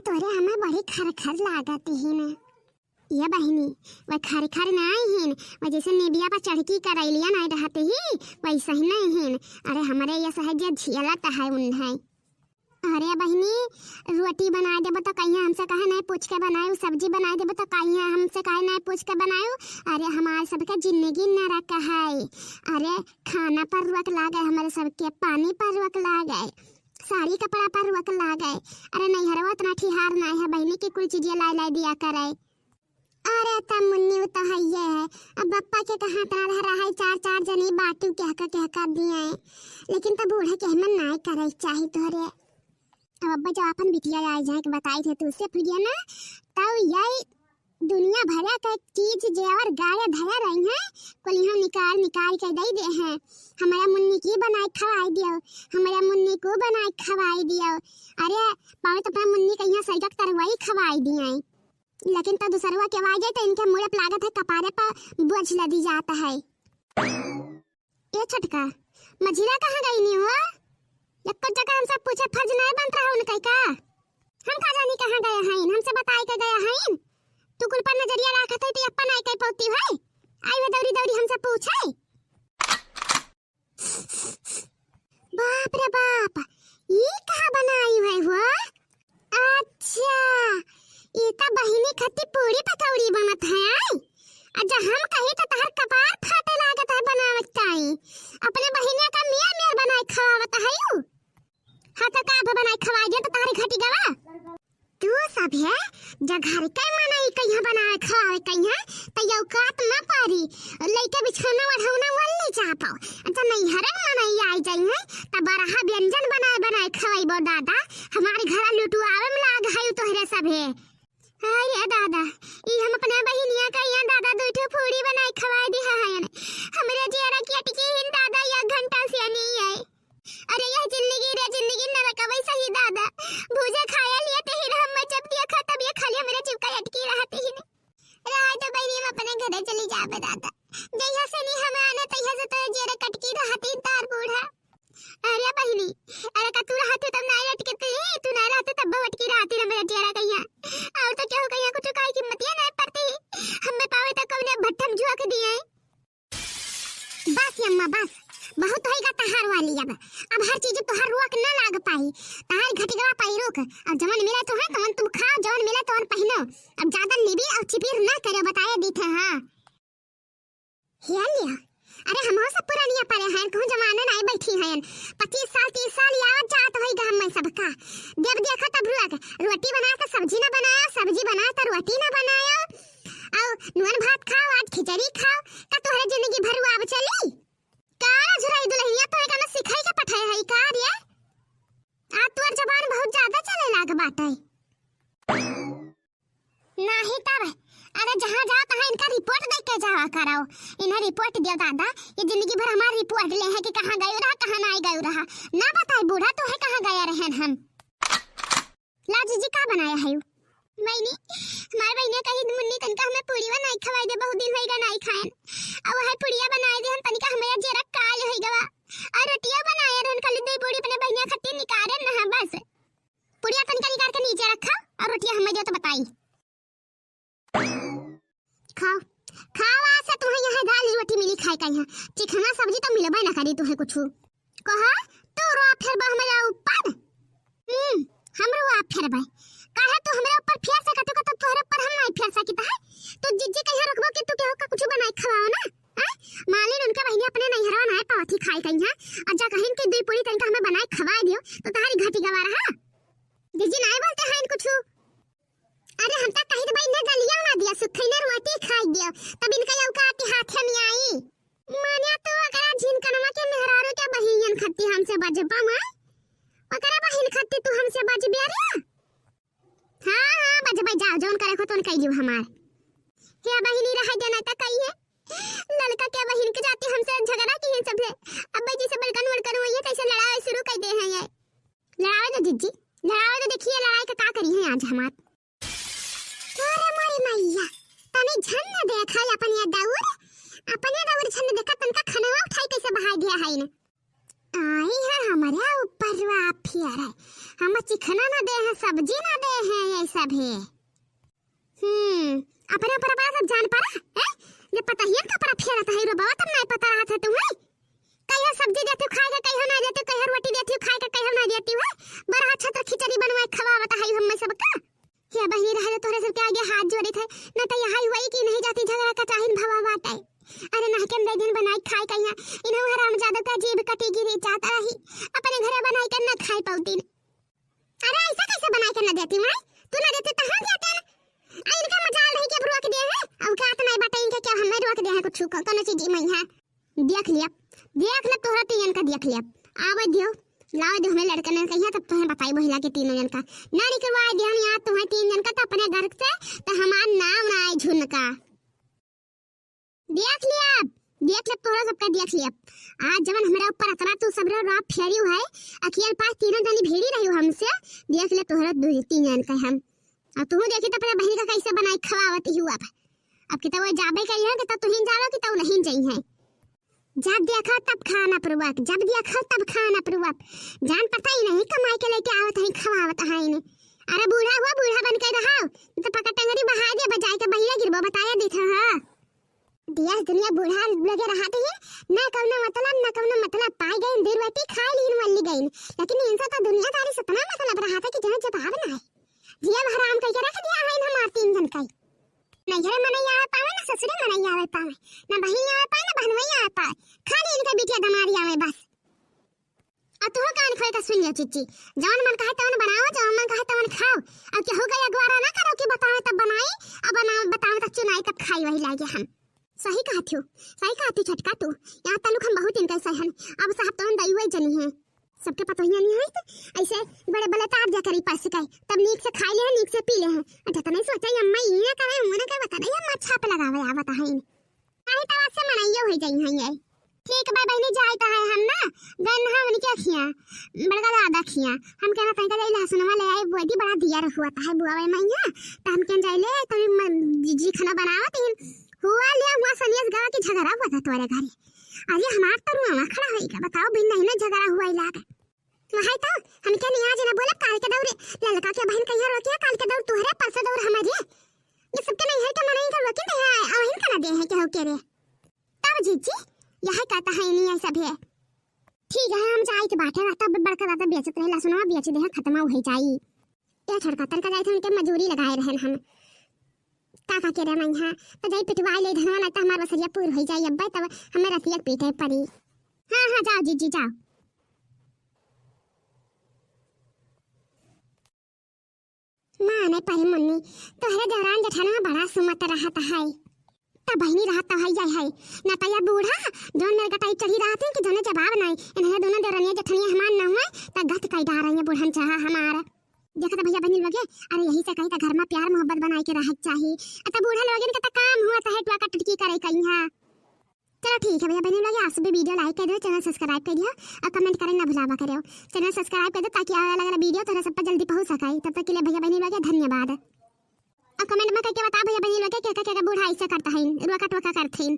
तोरे हमें बड़ी खर लागत ही न ये बहनी वह खर नहीं हिन वह जैसे नेबिया पर चढ़की करैलिया नहीं रहते ही वैसा ही नहीं हिन। अरे हमारे ये सहज झियलत है उन्हें। अरे बहनी रोटी बना देबो तो कहिए हमसे कहे नहीं पूछ के बनाए, सब्जी बना देबो तो कहिए हमसे कहे नहीं पूछ के बनाए। अरे हमारे सबके जिंदगी न रखा है। अरे खाना पर रोक लागे, हमारे सबके पानी पर रोक लागे, साड़ी कपड़ा पर रोक लागे। अरे नहीं हरवा इतना ठिहार नहीं है बहनी की कुछ चीजें ला दिया करे। अरे तब मुन्नी तो है ये है अब बप्पा के कहाँ इतना रह रहा है, चार जनी बाटू कह कर दिए लेकिन तब बूढ़े के मन नहीं करे चाहिए तोरे। अब अब्बा जब अपन बिटिया आए जाए के बताई थे तो उससे पूछिए ना तब यही दुनिया भरा का चीज जेवर गाय धरा रही है कोली हम निकाल के दे हैं। हमारा मुन्नी की बनाई खवाई दियो, हमारा मुन्नी को बनाई खवाई दियो। अरे पावे तो अपना मुन्नी कहीं सजक तरवाई खवाई दिए लेकिन तो दूसरवा के आवाज तो इनके मुंह पे लागत है कपारे पर बोझ लदी जाता है। ये छटका मझिला कहाँ गई नहीं हो? एक जगह हमसे पूछे फर्ज नहीं बनता है उनका का? हम का जानी कहाँ गए हैं, हमसे बताई के गए हैं। तू कुल पर नजरिया रखत है तो अपन आई कई पौती है आई वे दौड़ी हमसे पूछे। बाप रे बाप ये कहाँ बनाई है वो? अच्छा ये तो बहिनी खत्ती पूरी पकौड़ी बनत है आई। अच्छा हम कहे तो तहर कपार फाटे लागत है बनावत काई अपने बहिनिया का मियां बनाई खवावत है यू। हाँ तो का बनाई खवाई दे तो तहरी घटी गवा तू सब है जघर के मनाई कहिया बनाए खवावे कहिया त यौकात न पारी लइके बिछौना वढ़ौना वल नहीं जा पाओ। अच्छा नहीं हरन मनाई आई जाई है त बरहा व्यंजन बनाए खवाई बो दादा हमारे घर लुटू आवे में लाग है तोहरे सब है। अरे दादा ई हम अपना बहिनिया का यहाँ दादा दूठो पूरी बनाई खवाई दी है हमरे जेरा की अटकी हिन दादा या घंटा से नहीं है। अरे यह जिंदगी न रखा सही दादा भूजा खाया लिए ते ही हम जब दिया खा तब ये खाली मेरे चिपका अटकी रहते ही राय तो बहनी हम अपने घर चली जाबे दादा जइया से नहीं हम आने तइया से तो जेरा कटकी रहती तार बूढ़ा। अरे बहनी अरे का तू रहते तब नहीं लटके तू नहीं रहते तब अटकी रहती ना मेरा जेरा कहिया और तो क्या हो गया कुछ काई कीमत ये नहीं पड़ती हमें पावे तो कौन भट्ठम जुआ के दिए। बस अम्मा बस बहुत होएगा तहार वाली अब हर चीज तो हर रोक न लाग पाई तहार घटिगवा पाई रोक। अब जवन मिला तो है तवन तुम खाओ जवन मिला तो पहनो अब ज्यादा निबी और छिपीर ना करे बताया दी थे। हां हिया लिया अरे हम सब पुरानिया पड़े हैं कहूं जमाना नहीं बैठी हैं 25 साल 30 साल याद जात होई गा हम सबका जब देखा तब रोटी बना के सब्जी ना बनाया सब्जी बना तो रोटी ना बनाया और नून भात खाओ आज खिचड़ी खाओ का तोहरे जिंदगी भर आब चली काला झुराई दुल्हनिया तो का ना सिखाई का पठाए है का रे आ तोर जबान बहुत ज्यादा चले लाग बाटे नहीं तब अरे जहाँ जाओ तहाँ इनका रिपोर्ट देख के जावा कराओ। इन्हें रिपोर्ट दियो दादा ये जिंदगी भर हमारी रिपोर्ट ले है कि कहाँ गए रहा कहाँ नहीं गए रहा ना बताए बूढ़ा तो है कहाँ गया रहे हम। लाजी जी का बनाया है मैंने हमारे बहने कही मुन्नी तनका हमें पूरी बनाई खवाई दे बहुत दिन होएगा नहीं खाएन अब है पुड़िया बनाए दे हम तनिका हमें जेरा काल होई गवा और रोटियां बनाए रहन कल दे पूरी अपने बहनिया खट्टी निकारे ना बस पुड़िया तनिका निकाल के नीचे रखा और रोटियां हमें जो तो बताई खाओ खाओ ऐसे तुम्हें यहाँ दाल रोटी मिली खाए का यहाँ चिकना सब्जी तो मिलबे ना करी तुम्हें कुछ कहा तो रो फिर बा हमरा ऊपर हमरो आप फिर बा कहे तो हमरा ऊपर फिर से कतो कतो तोहरे ऊपर हम नहीं फिर सकीता है तो जिज्जी कहिया रखबो कि तू केहू का कुछ बनाई खवाओ ना हैं मालिन उनका बहनी अपने नहीं हरवा ना पावती खाए का यहाँ अच्छा कहिन कि दुई पूरी तनका हमें बनाई खवा दियो तो तारी घाटी गवा रहा जिज्जी नहीं बोलते हैं कुछ। अरे हम तक कहीं भाई न दलिया ना दिया सुखई ने रोटी खाई दियो तब इनका यौ का के हाथ में आई माने तो अगर जिन कनमा के मेहरारू के बहिन खत्ती हमसे बजबा मां ओकरा बहिन खत्ती तू हमसे बजबे रे। हां बजबा जाओ जोन करे को तोन कह दियो हमार हे बहिनी रह देना त कही है लड़का के बहिन के जाती हमसे झगड़ा की है सबसे अब जी से बलकन वड़कन हुई है कैसे लड़ाई शुरू कर दे हैं ये लड़ाई तो जिज्जी लड़ाई तो देखिए लड़ाई का करी है आज हमार। अरे मोरी मैया तने झन न देखा अपने दौर छन देखा तनका खनवा उठाई कैसे बहा गया है न आई है हमारे ऊपर फिर है हम चिकना ना दे है सब्जी ना दे है ये सब है। अपने ऊपर बात सब जान पड़ा है ये पता ही है कपड़ा फेरत है रो बाबा तब नहीं पता रहा था तुम्हें कहियो सब्जी देती हो खाएगा कहियो ना देती कहियो रोटी देती हो खाएगा कहियो ना देती है बड़ा अच्छा तो खिचड़ी बनवाए खवावत है हम सब का ये बहिनी रहे तो तोरे सब के आगे हाथ जोड़े थे न तो यही हुई कि नहीं जाती झगड़ा का चाहिन भवा बात है। अरे ना के दिन बनाई खाए कहिया इन्हों हराम जादू का जीभ कटी गिरी चाहता रही अपने घरे बनाई कर ना खाई पाउती। अरे ऐसा कैसे बनाई कर ना देती मैं तू ना देती तो हम देते ना इनका मजाल नहीं के रोक दे है अब का तो नहीं बताई कि क्या हमें रोक दे है कुछ कोनो चीज में है देख ले तोहरा तीन का देख लिया आवे दियो लाओ दे हमें लड़का ने कहिया तब तुम्हें बताई बहिला के तीनों जन का ना निकलवा दे हम याद तुम्हें तीन जन का तो अपने घर से तो हमार नाम ना आए झुनका देख ले तोहरा सबका देख लिया आज जवन हमरा ऊपर अतरा तू सबरा रात फेरी है अखियल पास तीनों जनी भेड़ी रही हमसे देख ले तोहरा दो तीन जन का हम अब तू देखी तो अपने बहन का कैसे बनाई खवावती हुआ अब कि तो वो जाबे कही है कि तो तुहिन जाओ कि तो नहीं जाई है जब देखा तब खाना पुरवक जब देखा तब खाना पुरवक जान पता ही नहीं कमाई के लेके आवत है खवावत है इन्हें। अरे बूढ़ा हुआ बूढ़ा बन के रहा तो पका टंगरी बहा दे बजाय के बहिया गिरबो बताया देता हां देश दुनिया बूढ़ा लगे रहते हैं ना कौनो मतलब पाई गए देर बेटी खा लीन वाली गई लेकिन इनका तो दुनियादारी से इतना मतलब रहा था कि जहां जवाब ना है जिया हराम कह के रख दिया है हमार तीन जन का नहीं घर में नहीं आवे पावे ना ससुरे में नहीं आवे पावे ना बहिन आवे पावे ना बहनोई आवे पावे खाली इनका बिटिया दमारी आवे बस अब तू कान खोल के सुन ले चिच्ची जौन मन कहे तौन बनाओ जौन मन कहे तौन खाओ अब क्या हो गया अगवारा ना करो कि बताओ तब बनाई अब बताओ तब चुनाई तब खाई वही लागे हम सही कहती छटका तू यहाँ तलुक हम बहुत इनका सहन अब साहब तो हम दई हुए जनी है सबके पता ही नहीं है तो ऐसे बड़े बड़े ताप जा करी पास का तब नीक से खा ले हैं नीक से पी ले हैं अच्छा तो नहीं सोचा अम्मा ये करे मुने का बता नहीं अम्मा छाप लगावे आ बता है काहे तवा से मनाइयो हो जाई है ये ठीक बा बहनी जाई तो है हम ना गन हम क्या खिया बड़का दादा खिया हम कहना तई का जाई लहसुन वाले आए बोदी बड़ा दिया रखुआ है बुआ वे मैया तो हम कन जाई ले तो जी खाना बनावत हुआ ले हुआ सनियस गावा की झगड़ा हुआ था तोरे घरे अरे हमार तो रुआ खड़ा होई का बताओ बिन नहीं ना झगड़ा हुआ इलाका तो है तो हम क्या नहीं आज ना बोला काल के दौरे ललका के बहन कहिया रोकिया काल के दौर तोहरे परसों दौर हमारे ये सब के नहीं है कि मनाई का रोके नहीं है और हिन का दे है के हो के रे तब जीजी यह कहता है नहीं है सब है ठीक है हम जाई के बाटे तब बड़का दादा बेचत रहे लहसुनवा बेच दे खत्म हो जाई ये छड़का तर का जाई थे उनके मजूरी लगाए रहन हम काका के रे मैं तो जाई पिटवाई ले धनवा ना तो हमार बसरिया पूर हो जाई अब तब हमें रतिया पीटे पड़ी हां जाओ जीजी जाओ माने पहले मुन्नी तोहरे दौरान जठाना बड़ा सुमत रहता है तब बहनी रहता है जाय है ना तो या बूढ़ा जोन मेरे कटाई चढ़ी रहते कि दोनों जवाब नहीं इन्हें दोनों दौरानिया जठनिया हमार न हुए तो गत कई डार है बूढ़न चाह हमारा देखा भैया बहनी लगे अरे यही से कहीं तो घर में प्यार मोहब्बत बनाए के रह चाहिए अतः बूढ़ा लोगन के तो काम हुआ तो है टुआ का टटकी करे कहीं हां चलो ठीक है भैया बहनी लगे आप सभी वीडियो लाइक कर दो चैनल सब्सक्राइब कर दियो और कमेंट करना ना भुलावा करो चैनल सब्सक्राइब कर दो ताकि आगे वाला वीडियो तोरा सब पर जल्दी पहुंच सके तब तक के लिए भैया बहनी लगे धन्यवाद और कमेंट में करके बता भैया बहनी लगे क्या क्या बूढ़ा ऐसा करता है रुआ का टोका करते हैं।